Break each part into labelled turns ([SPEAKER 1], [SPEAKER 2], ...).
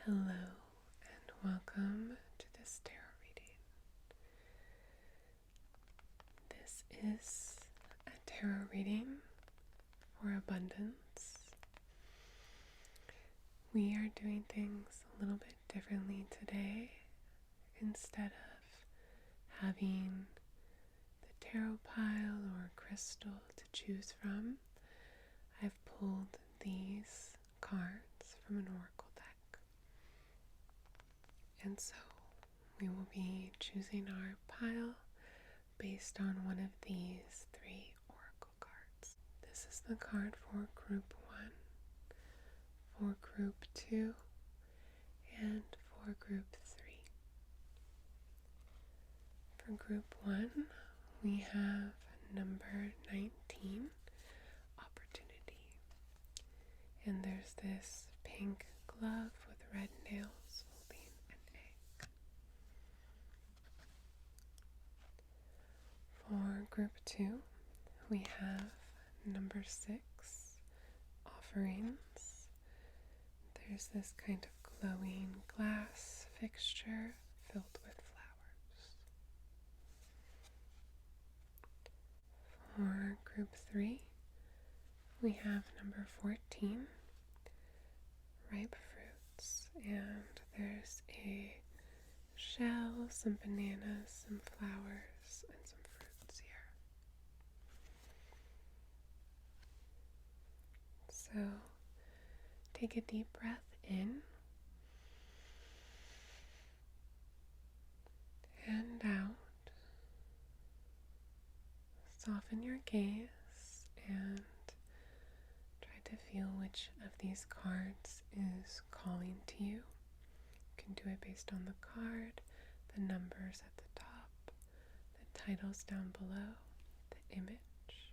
[SPEAKER 1] Hello and welcome to this tarot reading. This is a tarot reading for abundance. We are doing things a little bit differently today. Instead of having the tarot pile or crystal to choose from, I've pulled these cards from an oracle deck. And so we will be choosing our pile based on one of these three oracle cards. This is the card for group 1, for group 2, and for group 3. For group 1, we have number 19, opportunity. And there's this pink glove with red nails holding an egg. For group 2, we have number 6, offerings. There's this kind of glowing glass fixture filled with flowers. For group 3, we have number 14, ripe fruits, and there's a shell, some bananas, some flowers, and some fruits here. So take a deep breath in and out. Soften your gaze and try to feel which of these cards is calling to you. You can do it based on the card, the numbers at the top, the titles down below, the image,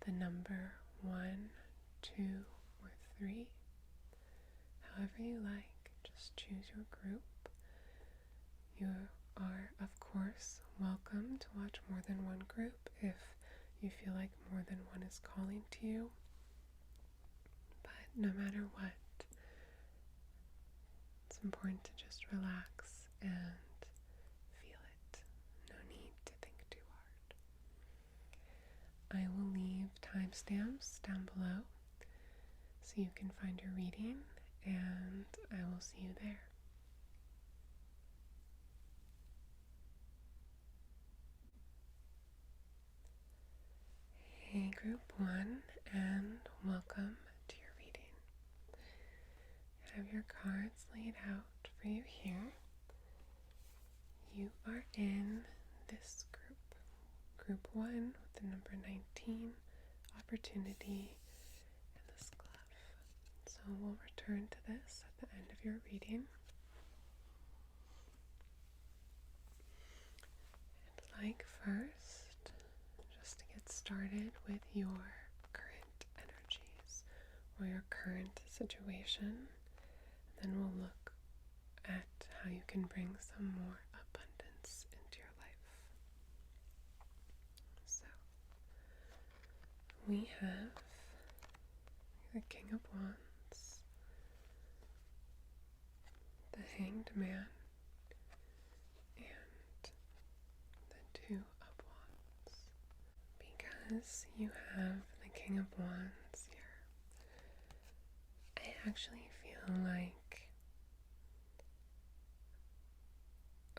[SPEAKER 1] the number 1, 2, or 3. However you like, just choose your group. You are, of course, welcome to watch more than one group if you feel like more than one is calling to you. But no matter what, it's important to just relax and feel it. No need to think too hard. I will leave timestamps down below so you can find your reading, and I will see you there. Hey group 1, and welcome to your reading. I have your cards laid out for you here. You are in this group 1 with the number 19, opportunity, and this glove. So we'll return to this at the end of your reading. I'd like first, just to get started with your current energies or your current situation, then we'll look at how you can bring some more abundance into your life. So, we have the King of Wands, the Hanged Man, and the Two of Wands. Because you have the King of Wands here, I actually feel like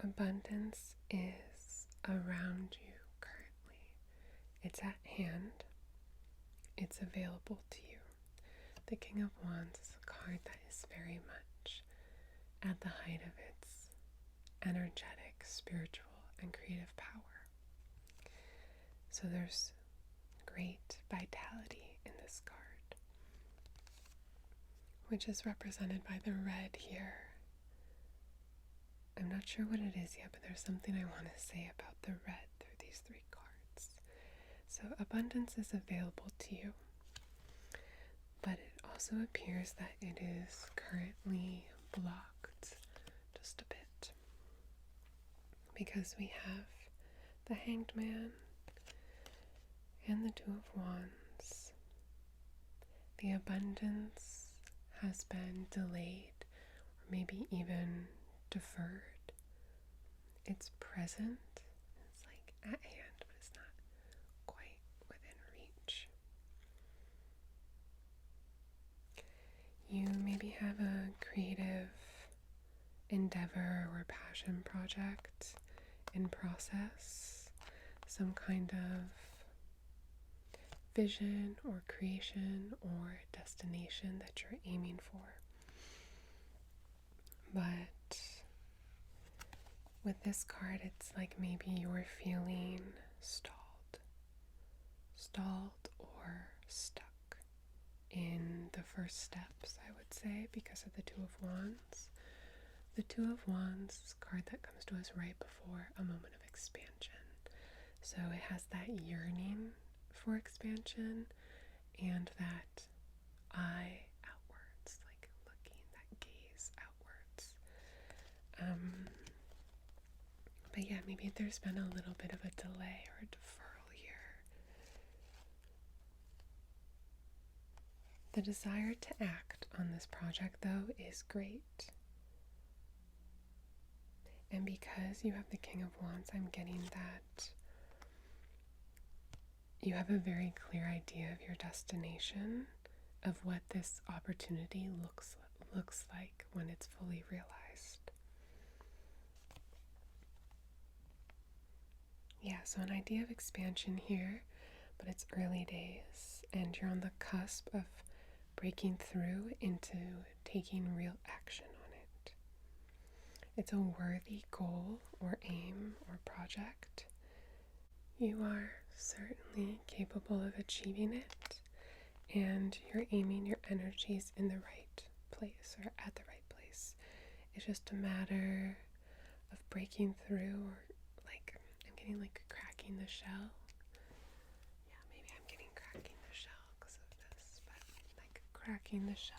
[SPEAKER 1] abundance is around you currently. It's at hand. It's available to you. The King of Wands is a card that is very much at the height of its energetic, spiritual, and creative power. So there's great vitality in this card, which is represented by the red here. I'm not sure what it is yet, but there's something I want to say about the red through these three cards. So abundance is available to you, but it also appears that it is currently blocked just a bit, because we have the Hanged Man and the Two of Wands. The abundance has been delayed, or maybe even deferred. It's present, it's like at hand, but it's not quite within reach. You maybe have a creative endeavor or passion project in process, some kind of vision or creation or destination that you're aiming for. But with this card, it's like maybe you're feeling stalled or stuck in the first steps, I would say, because of the Two of Wands. The Two of Wands is a card that comes to us right before a moment of expansion. So it has that yearning for expansion and that eye outwards, like looking, that gaze outwards. But yeah, maybe there's been a little bit of a delay or a deferral here. The desire to act on this project, though, is great. And because you have the King of Wands, I'm getting that you have a very clear idea of your destination, of what this opportunity looks like when it's fully realized. Yeah, so an idea of expansion here, but it's early days, and you're on the cusp of breaking through into taking real action on it. It's a worthy goal or aim or project. You are certainly capable of achieving it, and you're aiming your energies in the right place or at the right place. It's just a matter of breaking through, or like I'm getting like cracking the shell. Yeah, maybe I'm getting cracking the shell because of this, but like cracking the shell.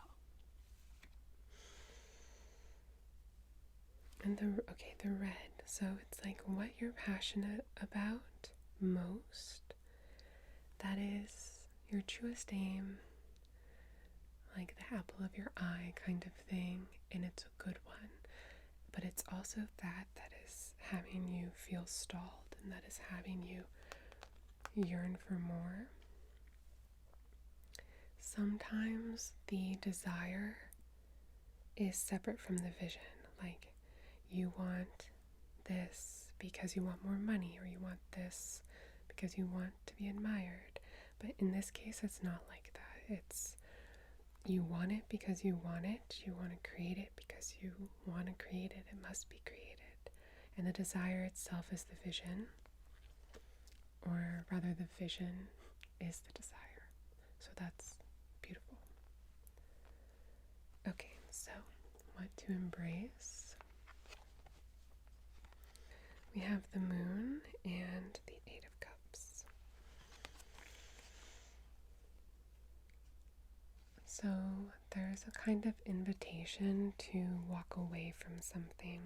[SPEAKER 1] And the red. So it's like what you're passionate about most. That is your truest aim, like the apple of your eye kind of thing, and it's a good one. But it's also that is having you feel stalled, and that is having you yearn for more. Sometimes the desire is separate from the vision. Like you want this because you want more money, or you want this because you want to be admired. But in this case, it's not like that. It's you want it because you want it. You want to create it because you want to create it. It must be created. And the desire itself is the vision, or rather the vision is the desire. So that's beautiful. Okay, so what to embrace? We have the Moon and the Eight of Cups. So there's a kind of invitation to walk away from something.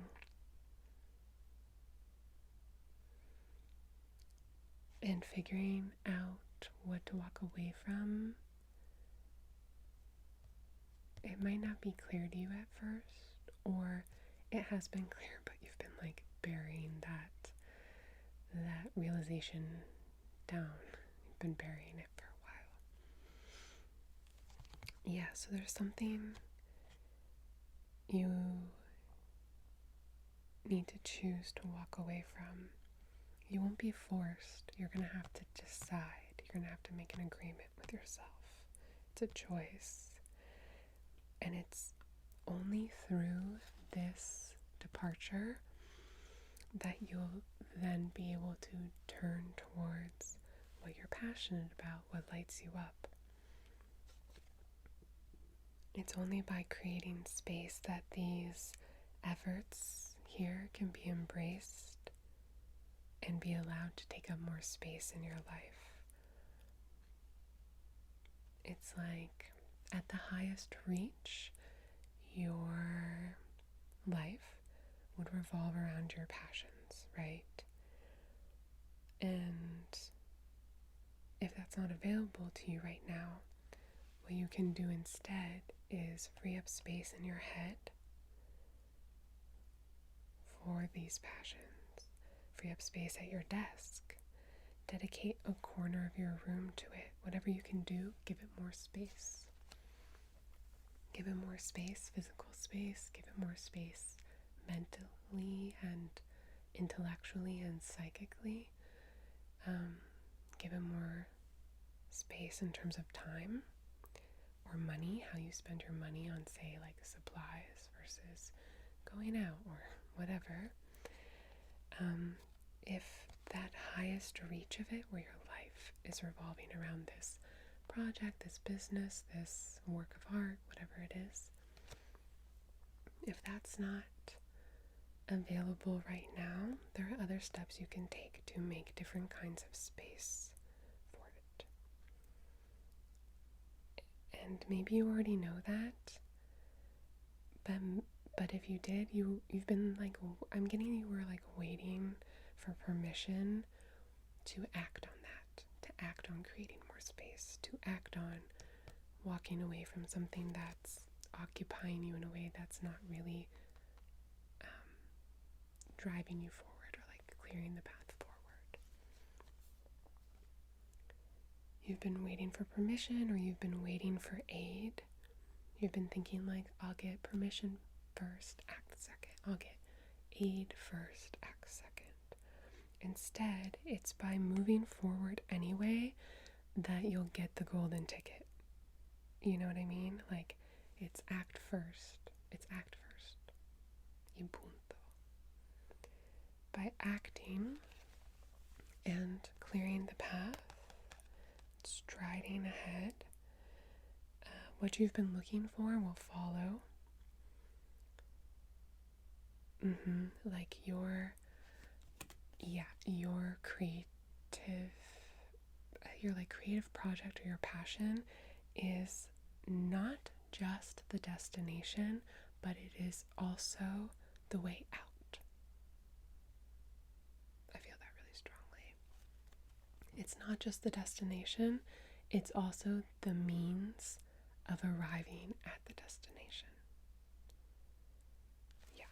[SPEAKER 1] And figuring out what to walk away from. It might not be clear to you at first, or it has been clear, but you've been like burying that realization down. You've been burying it for a while. Yeah, so there's something you need to choose to walk away from. You won't be forced. You're going to have to decide. You're going to have to make an agreement with yourself. It's a choice. And it's only through this departure that you'll then be able to turn towards what you're passionate about, what lights you up. It's only by creating space that these efforts here can be embraced and be allowed to take up more space in your life. It's like at the highest reach, your life would revolve around your passions, right? And if that's not available to you right now, what you can do instead is free up space in your head for these passions. Free up space at your desk. Dedicate a corner of your room to it. Whatever you can do, give it more space. Give it more space, physical space. Give it more space mentally and intellectually and psychically. Give it more space in terms of time or money, how you spend your money on, say, like supplies versus going out or whatever. If that highest reach of it, where your life is revolving around this project, this business, this work of art, whatever it is, if that's not available right now, there are other steps you can take to make different kinds of space for it. And maybe you already know that, but if you did, you've been like, I'm getting you were like waiting for permission to act on that, to act on creating more space, to act on walking away from something that's occupying you in a way that's not really driving you forward or like clearing the path forward. You've been waiting for permission, or you've been waiting for aid. You've been thinking like, I'll get permission first, act second. I'll get aid first, act second. Instead, it's by moving forward anyway that you'll get the golden ticket. You know what I mean? Like, it's act first. It's act first. Y punto. By acting and clearing the path, striding ahead, what you've been looking for will follow. Like your creative project or your passion is not just the destination, but it is also the way out. I feel that really strongly. It's not just the destination, it's also the means of arriving at the destination. Yeah.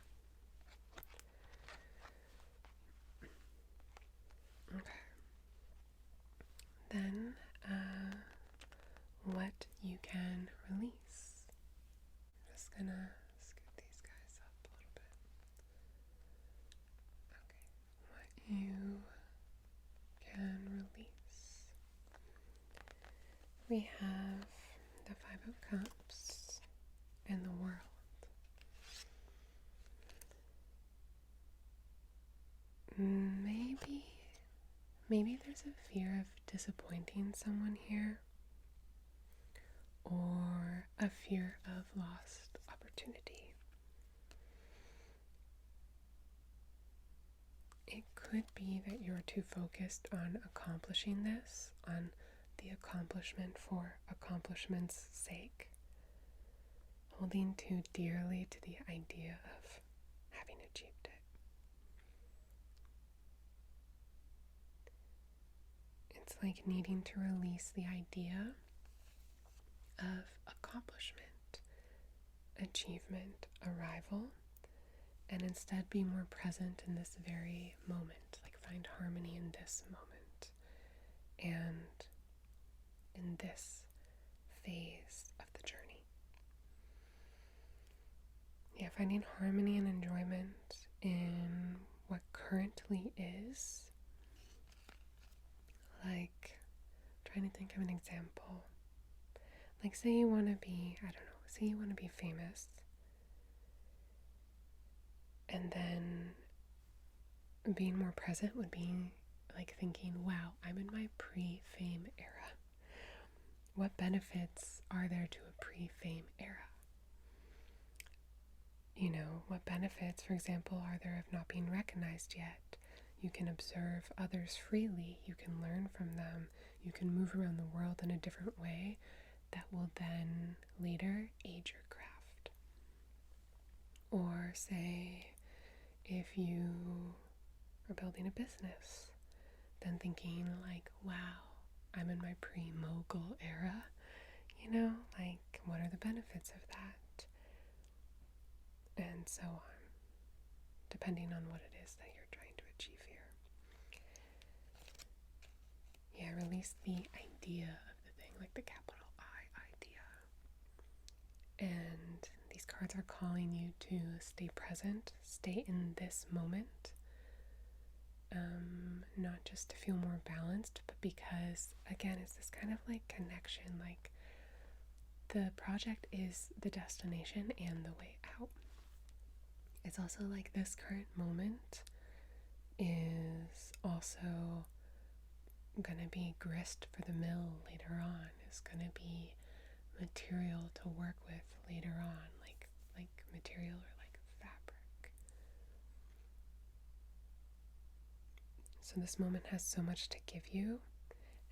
[SPEAKER 1] Okay. Then, what you can release. I'm just gonna scoot these guys up a little bit. Okay. What you can release. We have the Five of Cups and the World. Maybe there's a fear of disappointing someone here, or a fear of lost opportunity. It could be that you're too focused on accomplishing this, on the accomplishment for accomplishment's sake, holding too dearly to the idea of having achieved it. It's like needing to release the idea of accomplishment, achievement, arrival, and instead be more present in this very moment, like find harmony in this moment and in this phase of the journey. Yeah, finding harmony and enjoyment in what currently is. Like, trying to think of an example. Like, say you want to be, say you want to be famous. And then being more present would be like thinking, wow, I'm in my pre-fame era. What benefits are there to a pre-fame era? You know, what benefits, for example, are there of not being recognized yet? You can observe others freely. You can learn from them. You can move around the world in a different way that will then later aid your craft. Or say, if you are building a business, then thinking like, wow, I'm in my pre-mogul era. You know, like, what are the benefits of that? And so on. depending on what it is that you're trying to achieve here. Yeah, release the idea of the thing, like the capital I idea. And these cards are calling you to stay present, stay in this moment. Not just to feel more balanced, but because, again, it's this kind of like connection, like the project is the destination and the way out. It's also like this current moment is also gonna be grist for the mill later on, is gonna be material to work with later on, like material or like fabric. So this moment has so much to give you,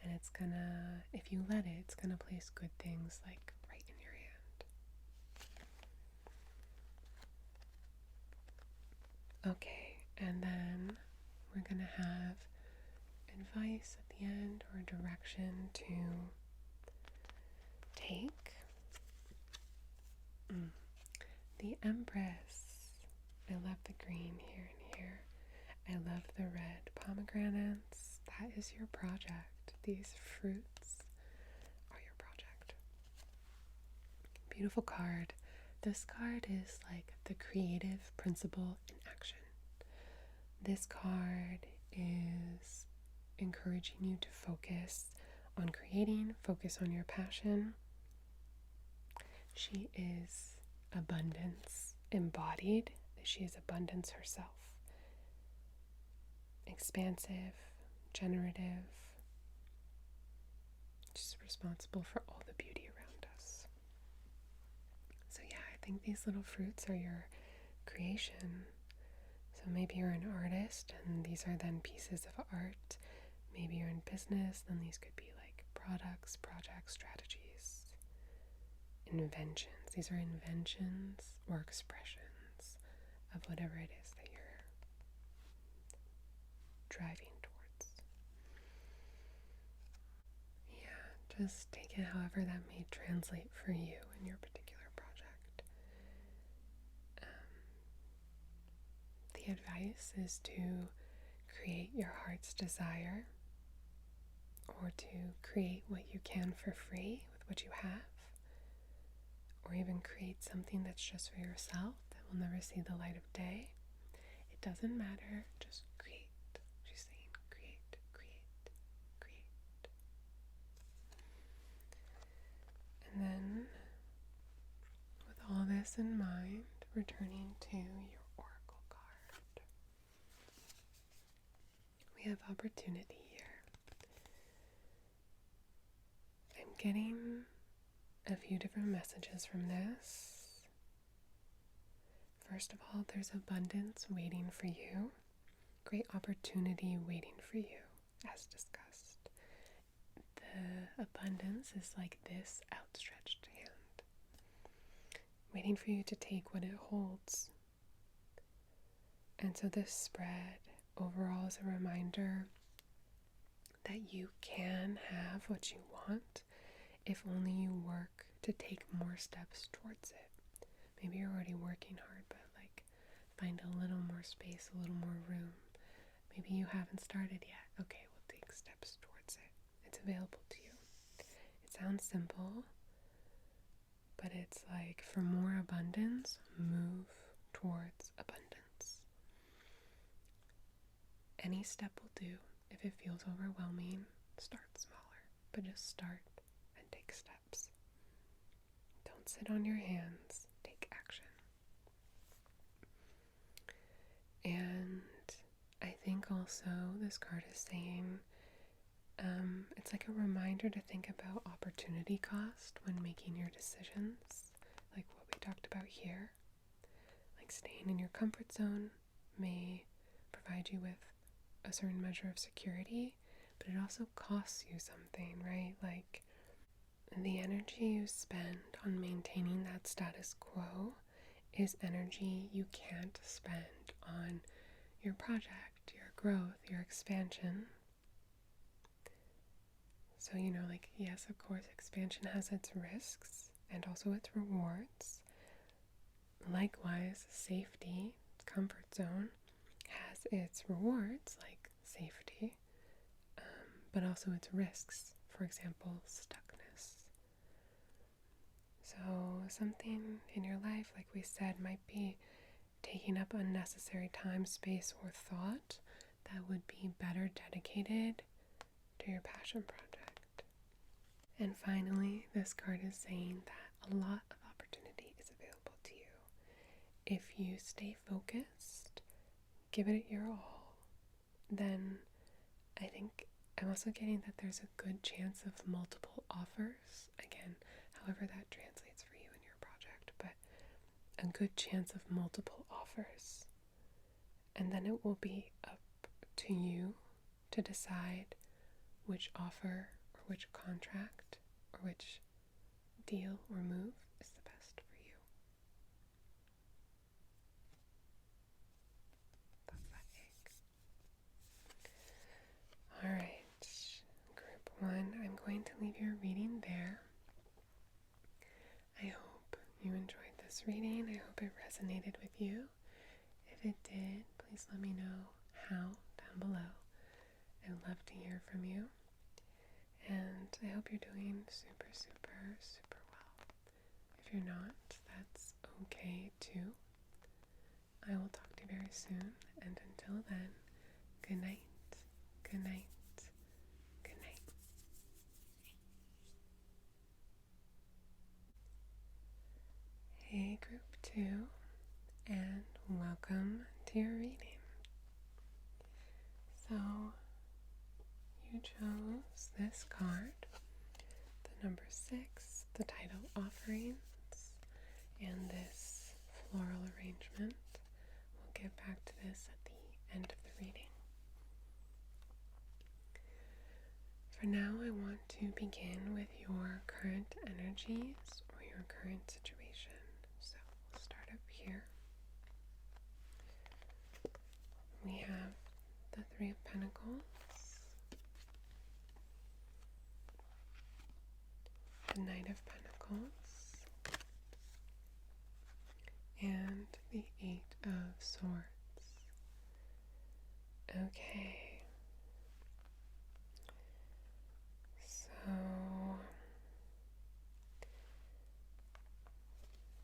[SPEAKER 1] and it's gonna, if you let it, it's gonna place good things like right in your hand. Okay, and then we're gonna have advice at the end or direction to take. The Empress. I love the green here and here. I love the red pomegranates. That is your project. These fruits are your project. Beautiful card. This card is like the creative principle in action. This card is encouraging you to focus on creating, focus on your passion. She is abundance embodied. She is abundance herself. Expansive, generative, just responsible for all the beauty around us. So yeah, I think these little fruits are your creation. So maybe you're an artist and these are then pieces of art. Maybe you're in business, then these could be like products, projects, strategies, inventions. These are inventions or expressions of whatever it is that you're driving towards. Yeah, just take it however that may translate for you in your particular project. The advice is to create your heart's desire, or to create what you can for free with what you have, or even create something that's just for yourself that will never see the light of day. It doesn't matter, just create. She's saying create, create, create. And then, with all this in mind, returning to your oracle card. We have opportunity here. I'm getting a few different messages from this. First of all, there's abundance waiting for you. Great opportunity waiting for you, as discussed. The abundance is like this outstretched hand, waiting for you to take what it holds. And so this spread overall is a reminder that you can have what you want if only you work to take more steps towards it. Maybe you're already working hard, but like find a little more space, a little more room. Maybe you haven't started yet. Okay, we'll take steps towards it. It's available to you. It sounds simple, but it's like for more abundance, move towards abundance. Any step will do. If it feels overwhelming, start smaller, but just start and take steps. Don't sit on your hands, take action. And I think also this card is saying it's like a reminder to think about opportunity cost when making your decisions, like what we talked about here. Like staying in your comfort zone may provide you with a certain measure of security, but it also costs you something, right? Like the energy you spend on maintaining that status quo is energy you can't spend on your project, your growth, your expansion. So, like, yes, of course, expansion has its risks and also its rewards. Likewise, safety, comfort zone, has its rewards, like safety, but also its risks, for example, stuckness. So something in your life, like we said, might be taking up unnecessary time, space, or thought that would be better dedicated to your passion project. And finally, this card is saying that a lot of opportunity is available to you. If you stay focused, give it your all, then I think I'm also getting that there's a good chance of multiple offers. Again, however that translates for you in your project, but a good chance of multiple offers. And then it will be up to you to decide which offer or which contract or which deal or move is the best for you. That's that egg. Alright, group 1, I'm going to leave your reading there. I hope you enjoyed this reading. I hope it resonated with you. If it did, please let me know how down below. I'd love to hear from you. And I hope you're doing super, super, super well. If you're not, that's okay too. I will talk to you very soon. And until then, good night, good night, good night. Hey, group 2, and welcome to your reading. So, you chose this card, the number 6, the title Offerings, and this floral arrangement. We'll get back to this at the end of the reading. For now, I want to begin with your current energies or your current situation. So we'll start up here. We have the 3 of Pentacles, the Knight of Pentacles, and the 8 of Swords. Okay. So,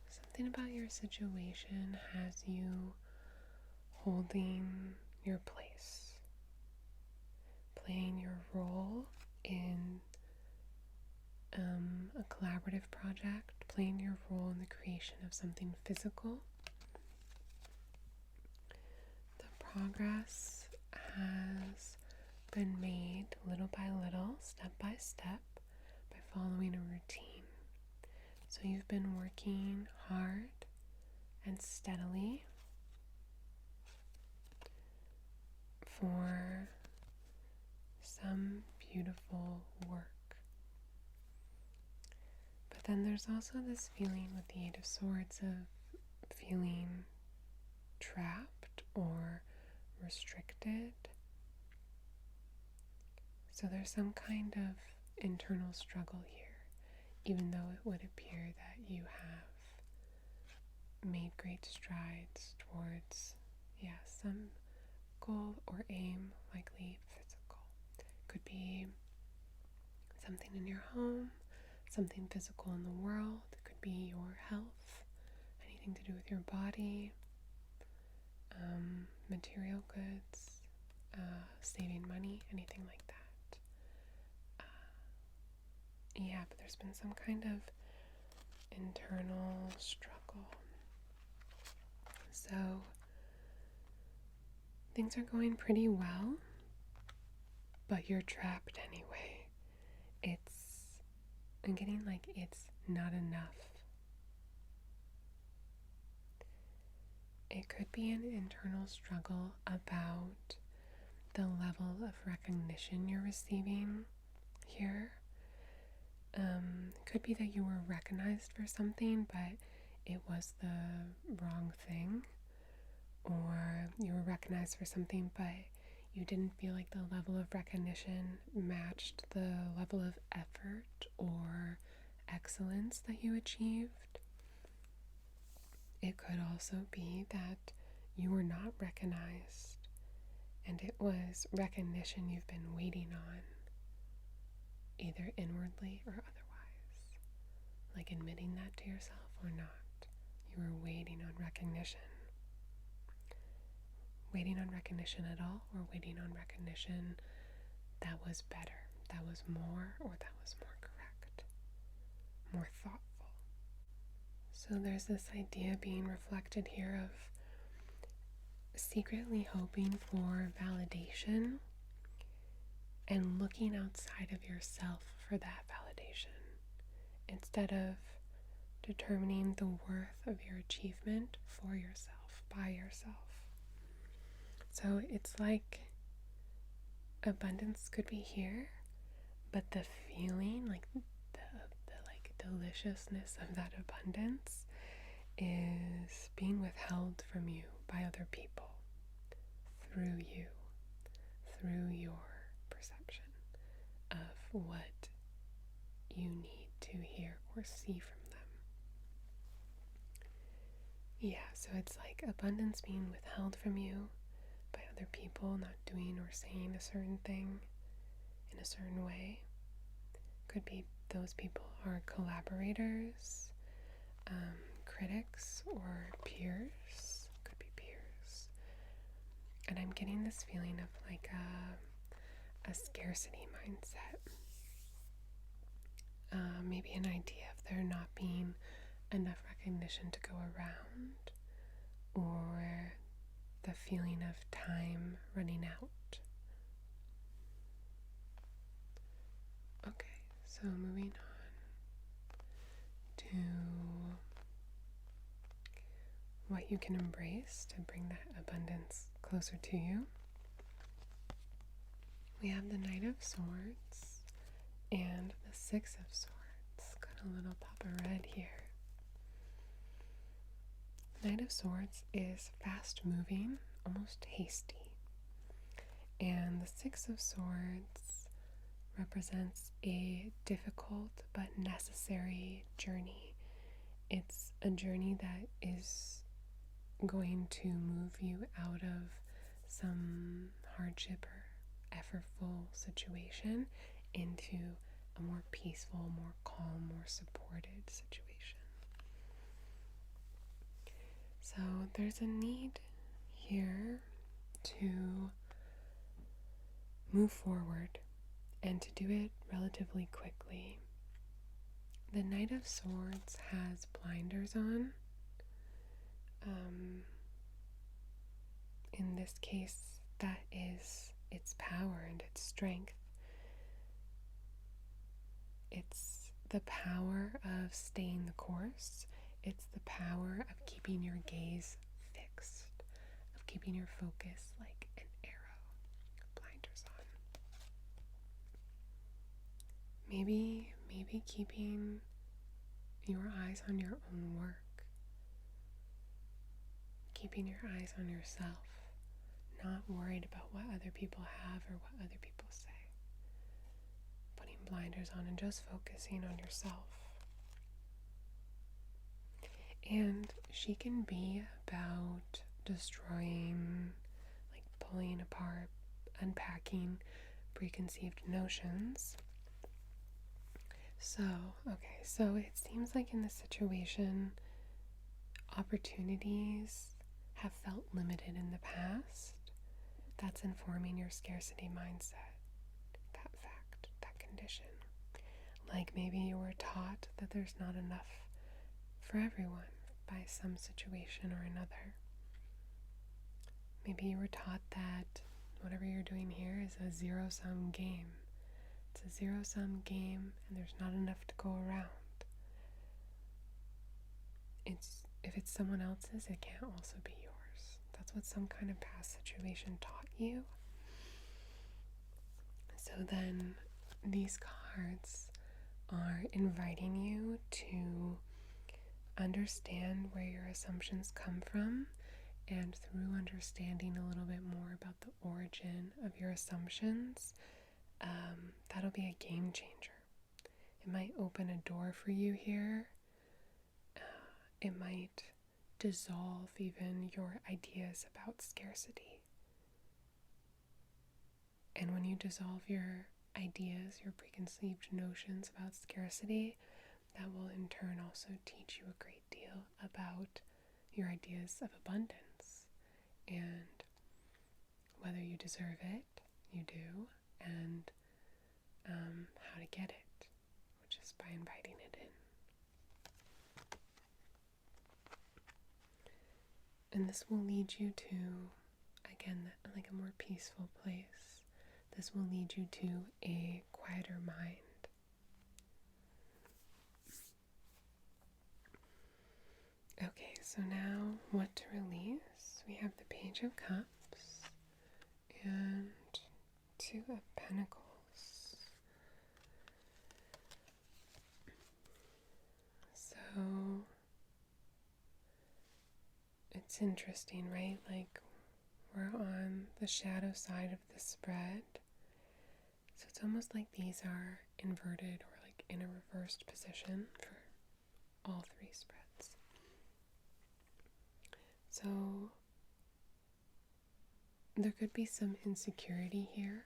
[SPEAKER 1] something about your situation has you holding your place, playing your role in a collaborative project, playing your role in the creation of something physical. The progress has been made little by little, step by step, by following a routine. So you've been working hard and steadily for some beautiful work. But then there's also this feeling with the 8 of Swords of feeling trapped or restricted. So there's some kind of internal struggle here, even though it would appear that you have made great strides towards, some goal or aim, likely physical. Could be something in your home, something physical in the world. It could be your health, anything to do with your body, material goods, saving money, anything like that. But there's been some kind of internal struggle. So things are going pretty well, but you're trapped anyway. I'm getting like it's not enough. It could be an internal struggle about the level of recognition you're receiving here. It could be that you were recognized for something, but it was the wrong thing. Or you were recognized for something, but you didn't feel like the level of recognition matched the level of effort or excellence that you achieved. It could also be that you were not recognized and it was recognition you've been waiting on, either inwardly or otherwise, like admitting that to yourself or not. You were waiting on recognition. Waiting on recognition at all, or waiting on recognition that was better, that was more, or that was more correct, more thoughtful. So there's this idea being reflected here of secretly hoping for validation and looking outside of yourself for that validation instead of determining the worth of your achievement for yourself, by yourself. So it's like abundance could be here, but the feeling, like the like deliciousness of that abundance is being withheld from you by other people through you, through your perception of what you need to hear or see from them. Yeah, so it's like abundance being withheld from you by other people not doing or saying a certain thing in a certain way. Could be those people are collaborators, critics, or peers. Could be peers. And I'm getting this feeling of like a scarcity mindset. Maybe an idea of there not being enough recognition to go around, or the feeling of time running out. Okay, so moving on to what you can embrace to bring that abundance closer to you. We have the Knight of Swords and the Six of Swords. Got a little pop of red here. The Knight of Swords is fast moving, almost hasty. And the Six of Swords represents a difficult but necessary journey. It's a journey that is going to move you out of some hardship or effortful situation into a more peaceful, more calm, more supported situation. So there's a need here to move forward and to do it relatively quickly. The Knight of Swords has blinders on. In this case, that is its power and its strength. It's the power of staying the course. It's the power of keeping your gaze fixed, of keeping your focus like an arrow. Blinders on. Maybe keeping your eyes on your own work. Keeping your eyes on yourself. Not worried about what other people have or what other people say. Putting blinders on and just focusing on yourself. And she can be about destroying, like pulling apart, unpacking preconceived notions. So it seems like in this situation, opportunities have felt limited in the past. That's informing your scarcity mindset, that fact, that condition. Like maybe you were taught that there's not enough for everyone by some situation or another. Maybe you were taught that whatever you're doing here is a zero-sum game. It's a zero-sum game and there's not enough to go around. If it's someone else's, it can't also be yours. That's what some kind of past situation taught you. So then these cards are inviting you to understand where your assumptions come from, and through understanding a little bit more about the origin of your assumptions, that'll be a game changer. It might open a door for you here. It might dissolve even your ideas about scarcity. And when you dissolve your ideas, your preconceived notions about scarcity, that will in turn also teach you a great deal about your ideas of abundance and whether you deserve it, you do, and how to get it, which is by inviting it in. And this will lead you to, again, like a more peaceful place. This will lead you to a quieter mind. Okay, so now what to release? We have the Page of Cups and Two of Pentacles. So it's interesting, right? Like we're on the shadow side of the spread. So it's almost like these are inverted or like in a reversed position for all three spreads. So there could be some insecurity here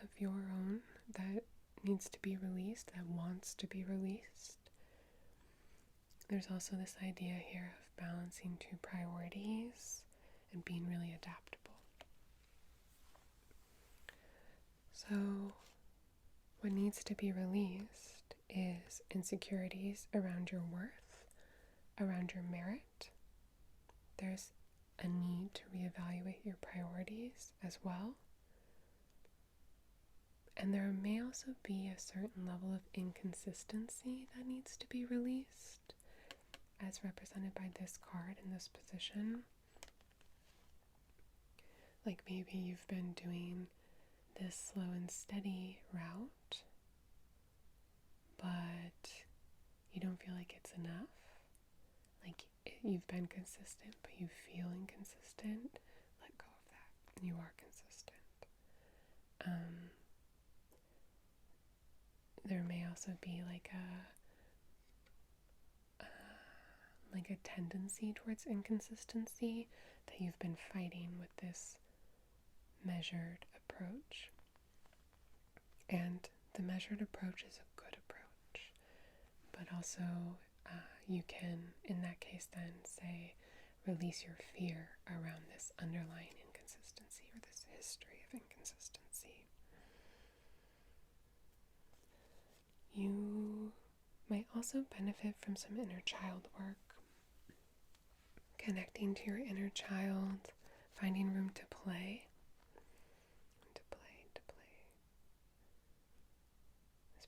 [SPEAKER 1] of your own that needs to be released, that wants to be released. There's also this idea here of balancing two priorities and being really adaptable. So what needs to be released is insecurities around your worth, around your merit. There's a need to reevaluate your priorities as well. And there may also be a certain level of inconsistency that needs to be released, as represented by this card in this position. Like maybe you've been doing this slow and steady route, but you don't feel like it's enough. Like you've been consistent, but you feel inconsistent. Let go of that. You are consistent. There may also be like a tendency towards inconsistency that you've been fighting with this measured approach. And the measured approach is a good approach, but also you can, in that case, then say, release your fear around this underlying inconsistency or this history of inconsistency. You might also benefit from some inner child work, connecting to your inner child, finding room to play.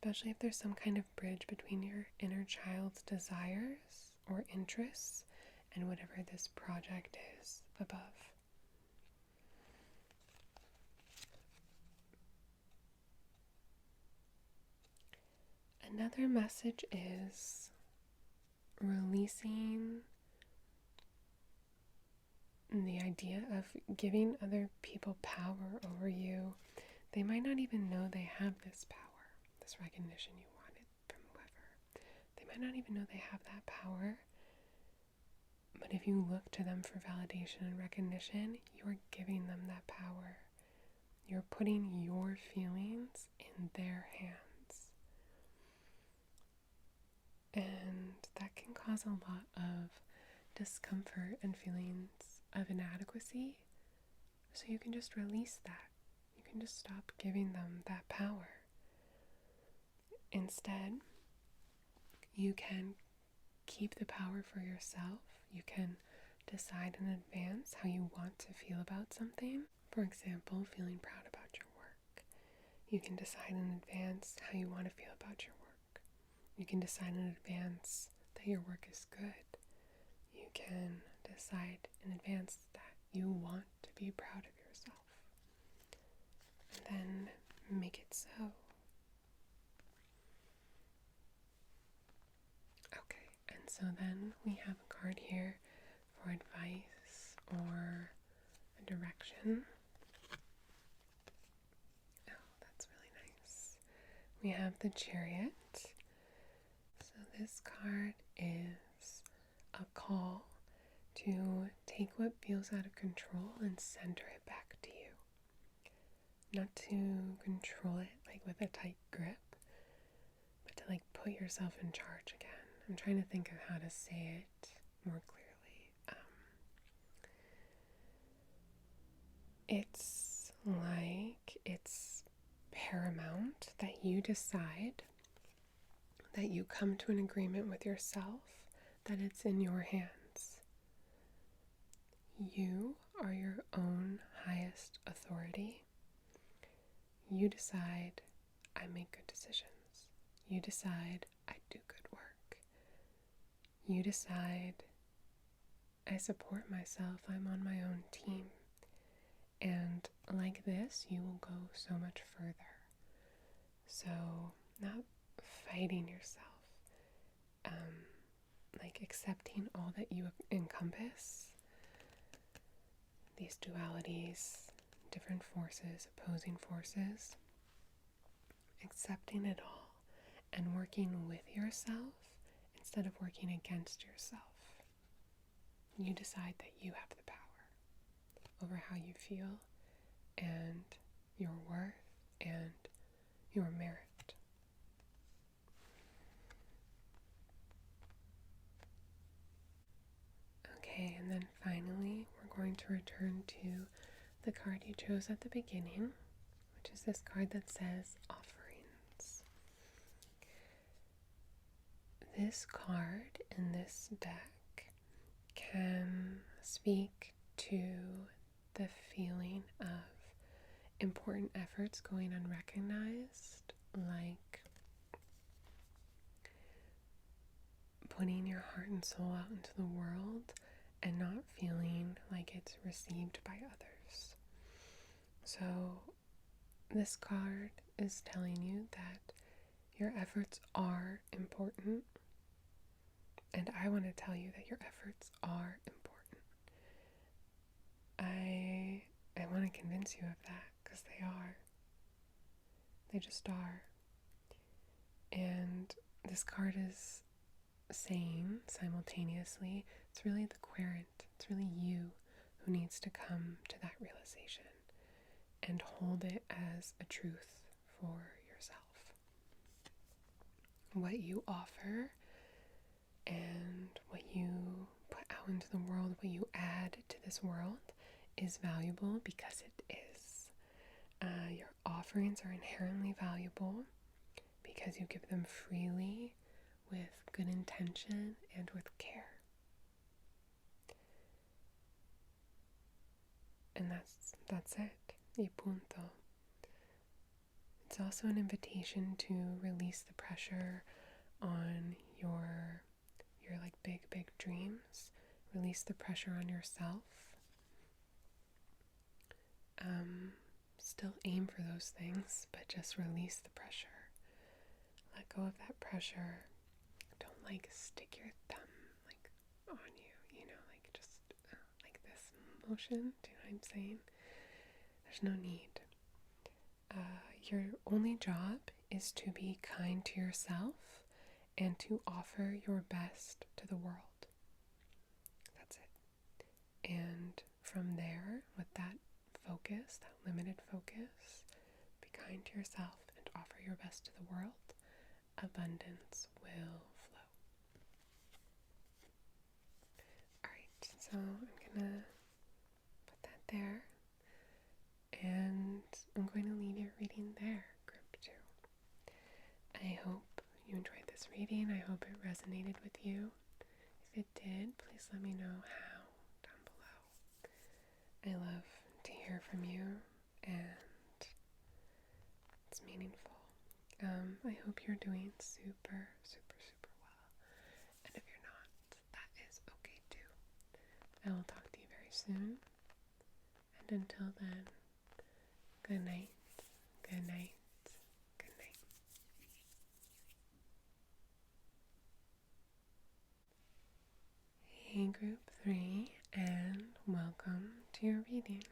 [SPEAKER 1] Especially if there's some kind of bridge between your inner child's desires or interests and whatever this project is above. Another message is releasing the idea of giving other people power over you. They might not even know they have this power. This recognition you wanted from whoever. They might not even know they have that power, but if you look to them for validation and recognition, you're giving them that power. You're putting your feelings in their hands. And that can cause a lot of discomfort and feelings of inadequacy. So you can just release that. You can just stop giving them that power. Instead, you can keep the power for yourself. You can decide in advance how you want to feel about something. For example, feeling proud about your work. You can decide in advance how you want to feel about your work. You can decide in advance that your work is good. You can decide in advance that you want to be proud of yourself. And then make it so. So then we have a card here for advice or a direction. Oh, that's really nice. We have the Chariot. So this card is a call to take what feels out of control and center it back to you. not to control it like with a tight grip, but to like put yourself in charge again. I'm trying to think of how to say it more clearly. It's like it's paramount that you decide, that you come to an agreement with yourself that it's in your hands. You are your own highest authority. You decide, I make good decisions. You decide, I do good work. You decide, I support myself, I'm on my own team. And like this, you will go so much further. So, not fighting yourself, like accepting all that you encompass, these dualities, different forces, opposing forces, accepting it all and working with yourself instead of working against yourself. You decide that you have the power over how you feel and your worth and your merit. Okay, and then finally, we're going to return to the card you chose at the beginning, which is this card that says Offerings. This card in this deck can speak to the feeling of important efforts going unrecognized, like putting your heart and soul out into the world and not feeling like it's received by others. So this card is telling you that your efforts are important, and I want to tell you that your efforts are important. I want to convince you of that, because they are. They just are. And this card is saying simultaneously, it's really the querent, it's really you who needs to come to that realization and hold it as a truth for yourself. What you offer and what you put out into the world, what you add to this world, is valuable because it is. Your offerings are inherently valuable because you give them freely, with good intention and with care. And that's it. Y punto. It's also an invitation to release the pressure on your like big dreams. Release the pressure on yourself. Still aim for those things, but just release the pressure. Let go of that pressure. Don't like stick your thumb like on you, like just like this motion. Do you know what I'm saying? There's no need. Your only job is to be kind to yourself and to offer your best to the world. That's it. And from there, with that focus, that limited focus, be kind to yourself and offer your best to the world. Abundance will flow. Alright, so I'm gonna put that there, and I'm going to leave your reading there, group 2. I hope you enjoyed this reading. I hope it resonated with you. If it did, please let me know how down below. I love to hear from you, and it's meaningful. I hope you're doing super well. And if you're not, that is okay too. I will talk to you very soon. And until then, good night, good night, good night. Hey group 3, and welcome to your reading.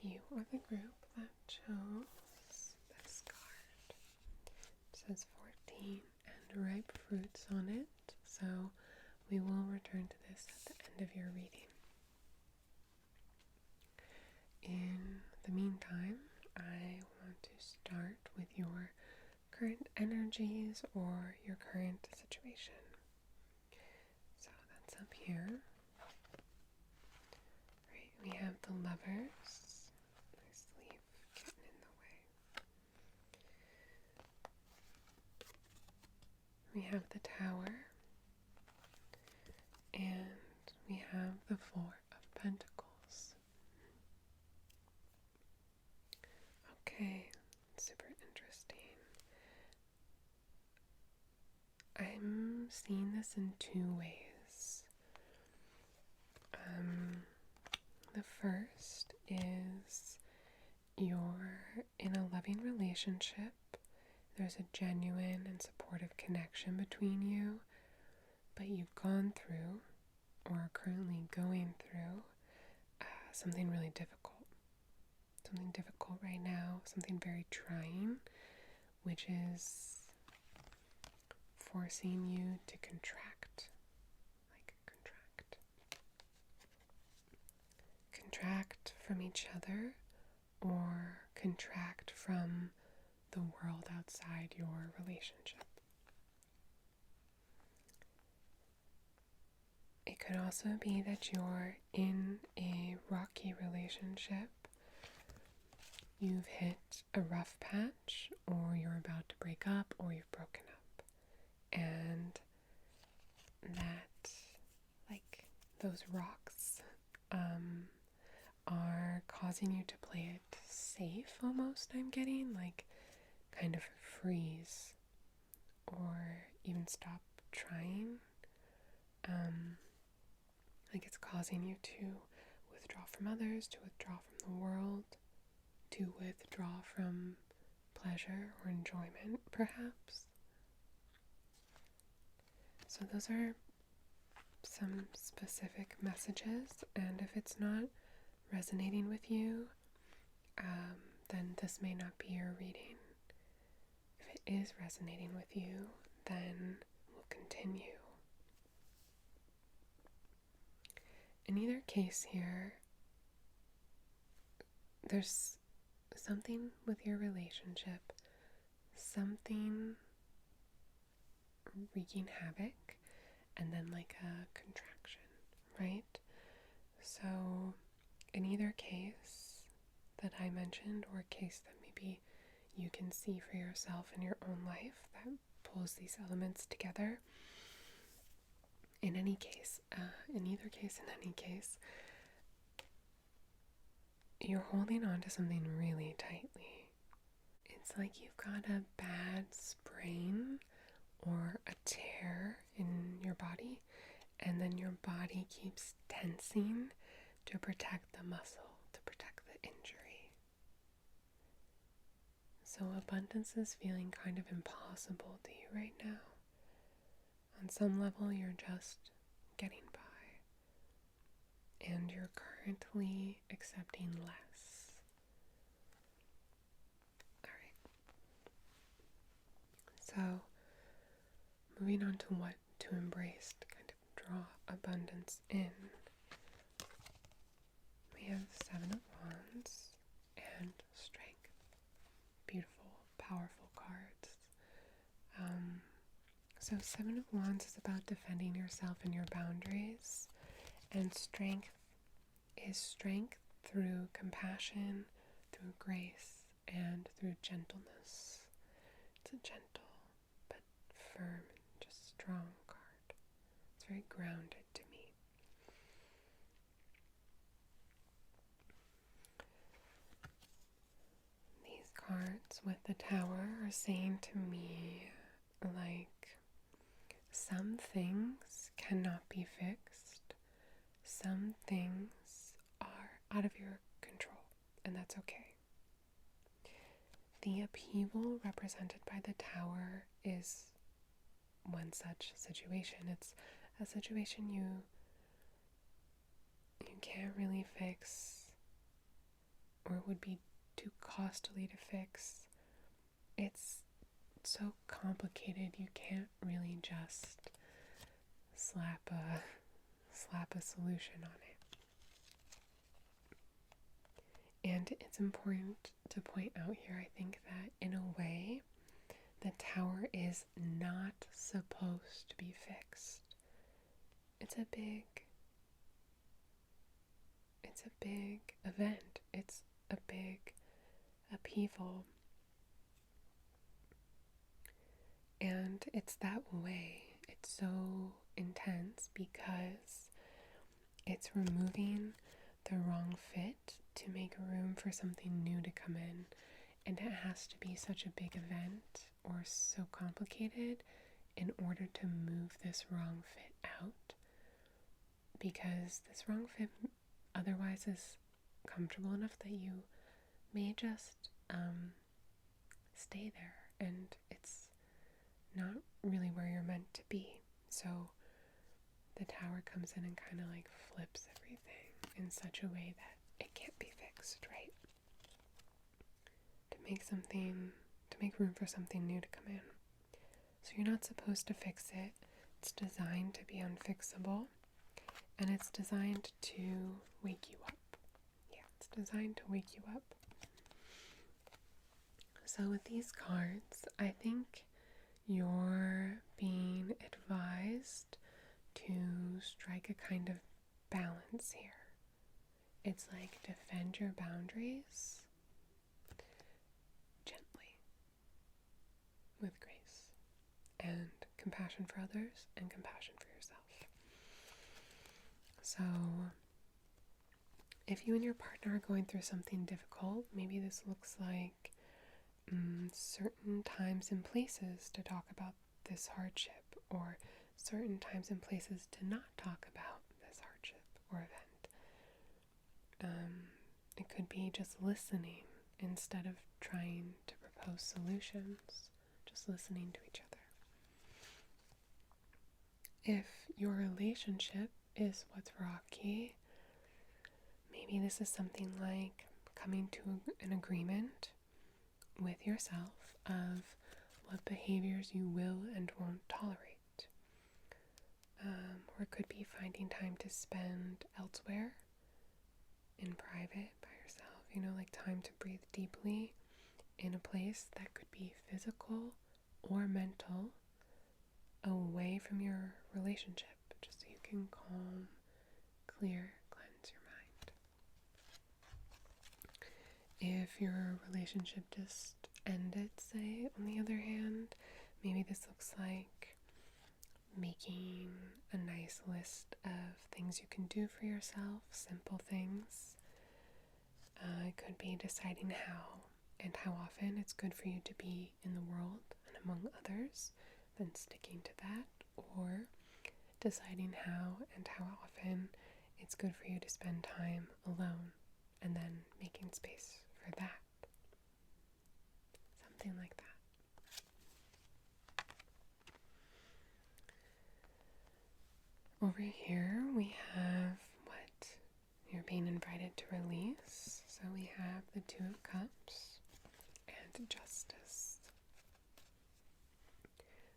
[SPEAKER 1] You are the group that chose this card. It says 14 and ripe fruits on it, so we will return to this at the end of your reading. In the meantime, I want to start with your current energies or your current situation. So that's up here. Right, we have the Lovers. My sleeve getting in the way. We have the Tower. And we have the Four of Pentacles. Okay, super interesting. I'm seeing this in two ways. The first is you're in a loving relationship. There's a genuine and supportive connection between you, but you've gone through or are currently going through something really difficult. Something difficult right now, something very trying, which is forcing you to contract. Contract from each other or contract from the world outside your relationship. It could also be that you're in a rocky relationship. You've hit a rough patch, or you're about to break up, or you've broken up. And that, like, those rocks are causing you to play it safe almost, I'm getting. Like, kind of freeze, or even stop trying. Like it's causing you to withdraw from others, to withdraw from the world, to withdraw from pleasure or enjoyment, perhaps. So those are some specific messages, and if it's not resonating with you, then this may not be your reading. If it is resonating with you, then we'll continue. In either case here, there's something with your relationship, something wreaking havoc, and then like a contraction, right? So in either case that I mentioned, or a case that maybe you can see for yourself in your own life that pulls these elements together, in any case, you're holding on to something really tightly. It's like you've got a bad sprain or a tear in your body, and then your body keeps tensing to protect the muscle, to protect the injury. So abundance is feeling kind of impossible to you right now. On some level, you're just getting by, and you're currently accepting less. Alright. So, moving on to what to embrace, to kind of draw abundance in. We have Seven of Wands and Strength. Beautiful, powerful cards. So Seven of Wands is about defending yourself and your boundaries, and Strength is strength through compassion, through grace, and through gentleness. It's a gentle but firm and just strong card. It's very grounded to me. These cards with the Tower are saying to me, like, some things cannot be fixed. Some things are out of your control, and that's okay. The upheaval represented by the Tower is one such situation. It's a situation you can't really fix, or would be too costly to fix. It's so complicated, you can't really just slap a solution on it. And it's important to point out here, I think, that in a way, the tower is not supposed to be fixed. It's a big event. It's a big upheaval. And it's that way. It's so intense because it's removing the wrong fit to make room for something new to come in. And it has to be such a big event or so complicated in order to move this wrong fit out. Because this wrong fit otherwise is comfortable enough that you may just stay there, and it's not really where you're meant to be. So the tower comes in and kind of like flips everything in such a way that it can't be fixed, right? To make room for something new to come in. So you're not supposed to fix it. It's designed to be unfixable, and it's designed to wake you up. Yeah, it's designed to wake you up. So with these cards, I think you're being advised to strike a kind of balance here. It's like defend your boundaries gently, with grace, and compassion for others and compassion for yourself. So if you and your partner are going through something difficult, maybe this looks like certain times and places to talk about this hardship, or certain times and places to not talk about this hardship or event. It could be just listening instead of trying to propose solutions, just listening to each other. If your relationship is what's rocky, maybe this is something like coming to an agreement with yourself of what behaviors you will and won't tolerate. Or it could be finding time to spend elsewhere, in private, by yourself, like time to breathe deeply in a place that could be physical or mental, away from your relationship, just so you can calm, clear, cleanse your mind. If your relationship just ended, say, on the other hand, maybe this looks like making a nice list of things you can do for yourself, simple things. It could be deciding how and how often it's good for you to be in the world and among others, then sticking to that, or deciding how and how often it's good for you to spend time alone and then making space for that. Something like that. Over here we have what you're being invited to release. So we have the Two of Cups and Justice.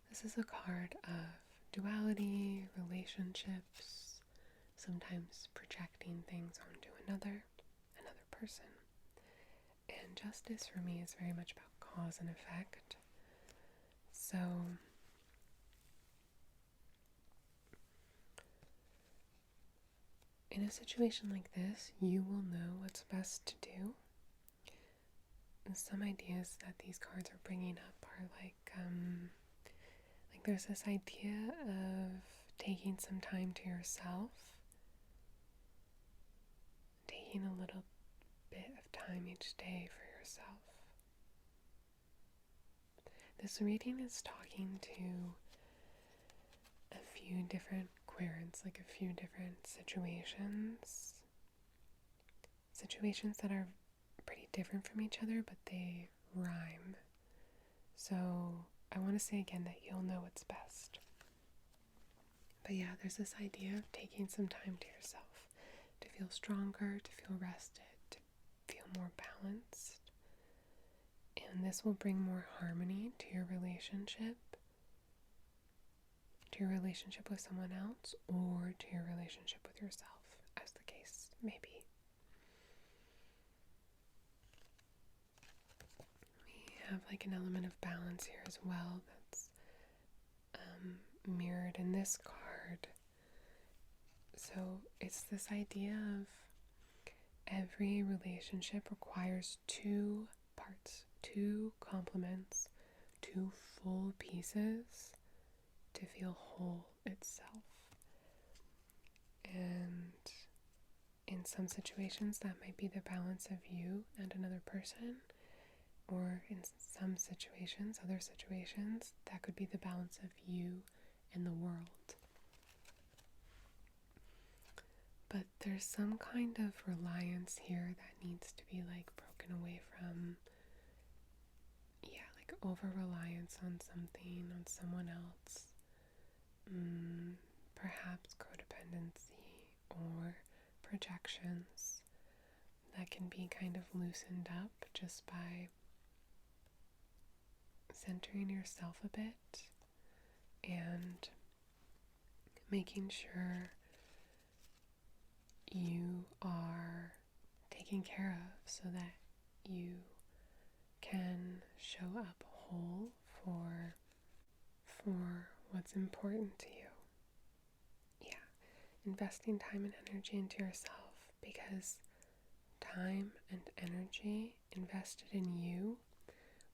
[SPEAKER 1] This is a card of duality, relationships, sometimes projecting things onto another person. And Justice for me is very much about cause and effect. So in a situation like this, you will know what's best to do. And some ideas that these cards are bringing up are like there's this idea of taking some time to yourself, taking a little bit of time each day for yourself. This reading is talking to a few different querents, like a few different situations that are pretty different from each other, but they rhyme. So I want to say again that you'll know what's best. But yeah, there's this idea of taking some time to yourself, to feel stronger, to feel rested, to feel more balanced. And this will bring more harmony to your relationship with someone else, or to your relationship with yourself, as the case may be. have like an element of balance here as well that's mirrored in this card. So it's this idea of every relationship requires two parts, two complements, two full pieces to feel whole itself. And in some situations, that might be the balance of you and another person, or in some situations, other situations, that could be the balance of you and the world. But there's some kind of reliance here that needs to be like broken away from, like over-reliance on something, on someone else. Perhaps codependency or projections that can be kind of loosened up just by centering yourself a bit and making sure you are taken care of so that you can show up whole for what's important to you. Investing time and energy into yourself, because time and energy invested in you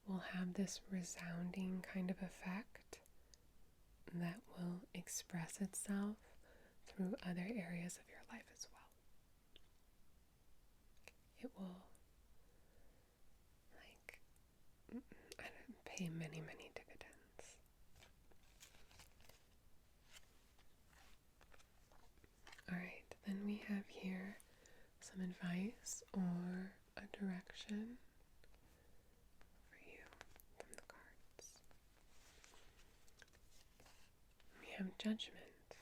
[SPEAKER 1] will have this resounding kind of effect that will express itself through other areas of your life as well. It will pay many, many dividends. Alright, then we have here some advice or a direction for you from the cards. We have judgment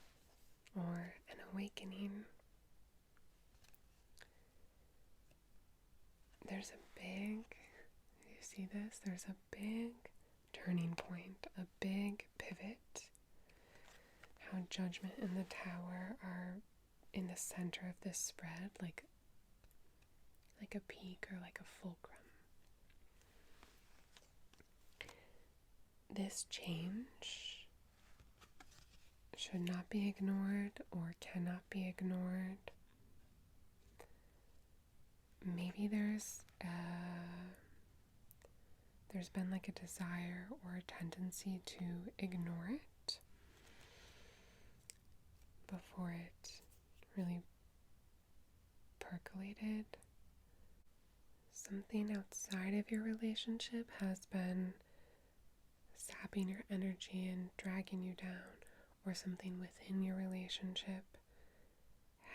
[SPEAKER 1] or an awakening. There's you see this? There's a big turning point, a big pivot. How judgment and the tower are in the center of this spread, like a peak or like a fulcrum. This change should not be ignored or cannot be ignored. Maybe there's been like a desire or a tendency to ignore it before it really percolated. Something outside of your relationship has been sapping your energy and dragging you down, or something within your relationship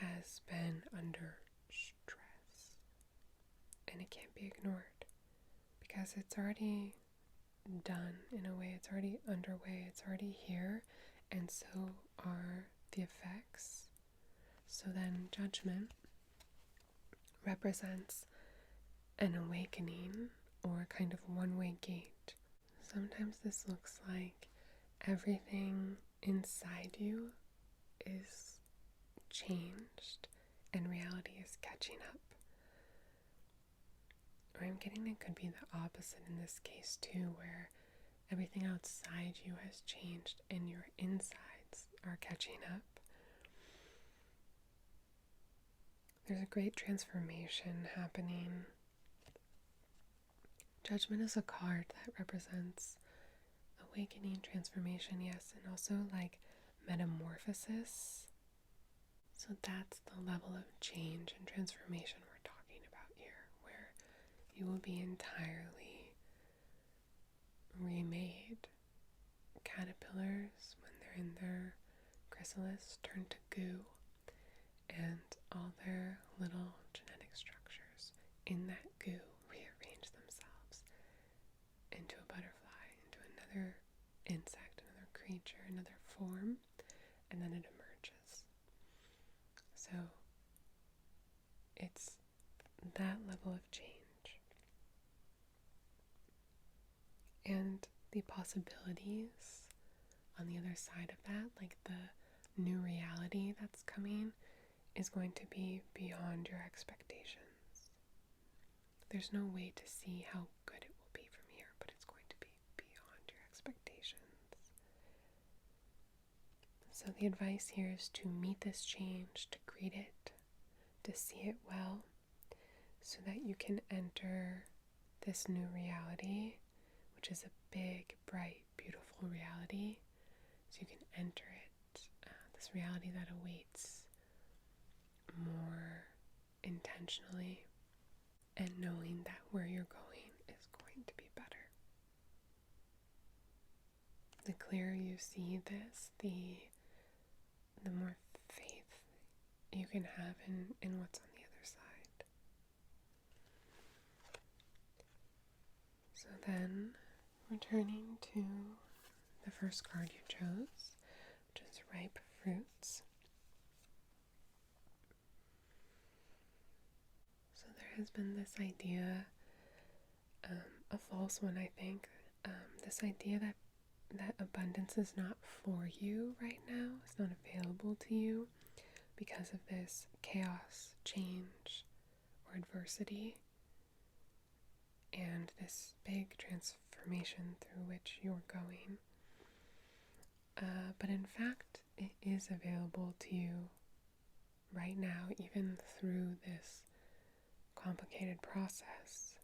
[SPEAKER 1] has been under stress, and it can't be ignored because it's already done. In a way, it's already underway, it's already here, and so are the effects. So then judgment represents an awakening or kind of one-way gate. Sometimes this looks like everything inside you is changed and reality is catching up. Or I'm getting it could be the opposite in this case too, where everything outside you has changed and your insides are catching up. There's a great transformation happening. Judgment is a card that represents awakening, transformation, yes, and also like metamorphosis. So that's the level of change and transformation we're talking about here, where you will be entirely remade. Caterpillars, when they're in their chrysalis, turn to goo, and all their little genetic structures in that goo rearrange themselves into a butterfly, into another insect, another creature, another form, and then it emerges. So it's that level of change. And the possibilities on the other side of that, like the new reality that's coming, is going to be beyond your expectations. There's no way to see how good it will be from here, but So the advice here is to meet this change, to greet it, to see it well, so that you can enter this new reality, which is a big, bright, beautiful reality. So you can enter it, this reality that awaits more intentionally, and knowing that where you're going is going to be better. The clearer you see this, the more faith you can have in what's on the other side. So then, returning to the first card you chose, which is ripe fruits. So there has been this idea, a false one I think, this idea that abundance is not for you right now, it's not available to you because of this chaos, change, or adversity, and this big transformation through which you're going. But in fact, it is available to you right now, even through this complicated process.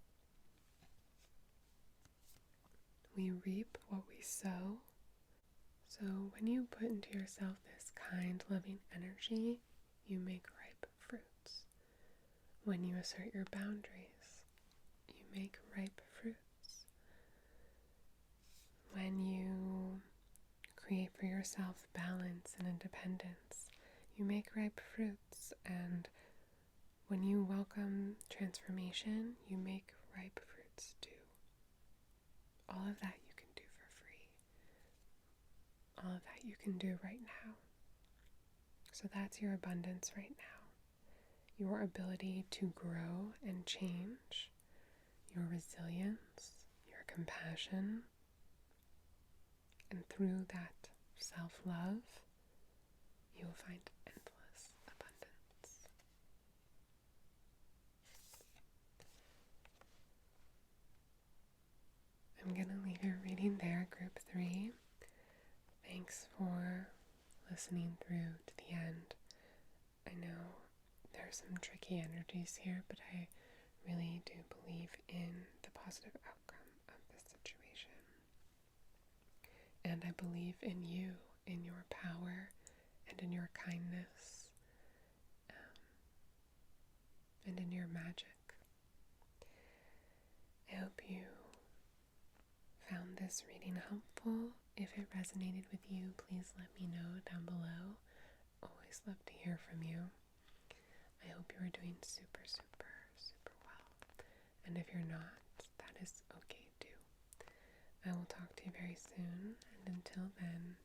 [SPEAKER 1] We reap what we sow. So when you put into yourself this kind, loving energy, you make ripe fruits. When you assert your boundaries, you make ripe fruits. When you create for yourself balance and independence, you make ripe fruits. And when you welcome transformation, you make ripe fruits too. All of that you can do for free. All of that you can do right now. So that's your abundance right now. Your ability to grow and change, your resilience, your compassion, and through that self-love, you will find endless abundance. I'm going to leave your reading there, group 3. Thanks for listening through to the end. I know there are some tricky energies here, but I really do believe in the positive outcome of this situation. And I believe in you, in your power, and in your kindness, and in your magic. I hope you found this reading helpful. If it resonated with you, please let me know down below. Always love to hear from you. I hope you are doing super, super, super well. And if you're not, that is okay too. I will talk to you very soon. And until then,